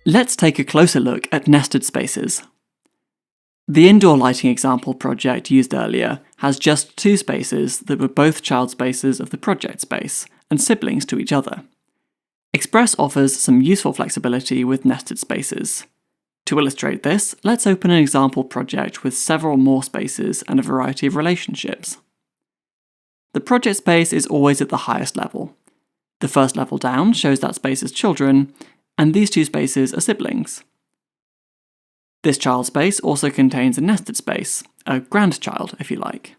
Let's take a closer look at nested spaces. The indoor lighting example project used earlier has just two spaces that were both child spaces of the project space and siblings to each other. Express offers some useful flexibility with nested spaces. To illustrate this, let's open an example project with several more spaces and a variety of relationships. The project space is always at the highest level. The first level down shows that space as children, and these two spaces are siblings. This child space also contains a nested space, a grandchild if you like.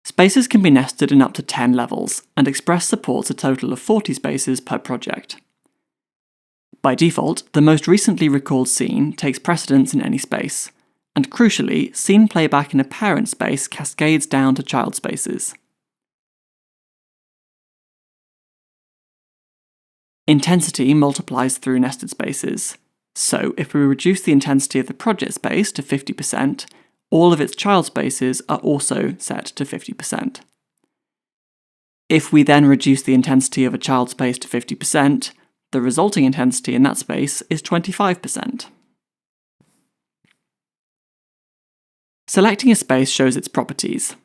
Spaces can be nested in up to 10 levels, and Express supports a total of 40 spaces per project. By default, the most recently recalled scene takes precedence in any space, and crucially, scene playback in a parent space cascades down to child spaces. Intensity multiplies through nested spaces, so if we reduce the intensity of the project space to 50%, all of its child spaces are also set to 50%. If we then reduce the intensity of a child space to 50%, the resulting intensity in that space is 25%. Selecting a space shows its properties.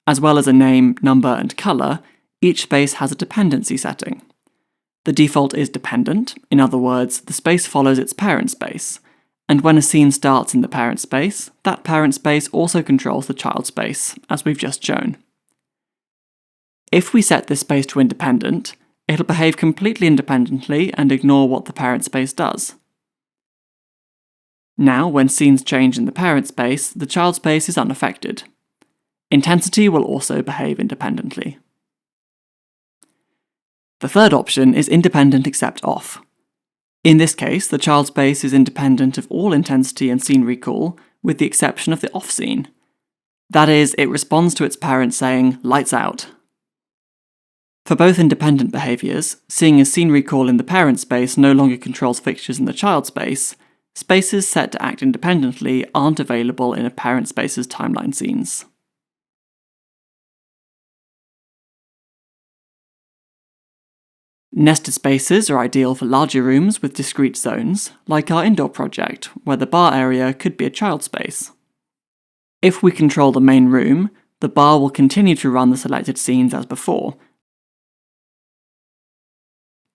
As well as a name, number, and colour, each space has a dependency setting. The default is dependent, in other words, the space follows its parent space, and when a scene starts in the parent space, that parent space also controls the child space, as we've just shown. If we set this space to independent, it'll behave completely independently and ignore what the parent space does. Now, when scenes change in the parent space, the child space is unaffected. Intensity will also behave independently. The third option is independent except off. In this case, the child space is independent of all intensity and scene recall, with the exception of the off scene. That is, it responds to its parent saying, "lights out." For both independent behaviours, seeing as scene recall in the parent space no longer controls fixtures in the child space, spaces set to act independently aren't available in a parent space's timeline scenes. Nested spaces are ideal for larger rooms with discrete zones, like our indoor project, where the bar area could be a child space. If we control the main room, the bar will continue to run the selected scenes as before,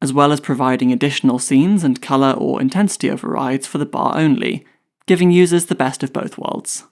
as well as providing additional scenes and colour or intensity overrides for the bar only, giving users the best of both worlds.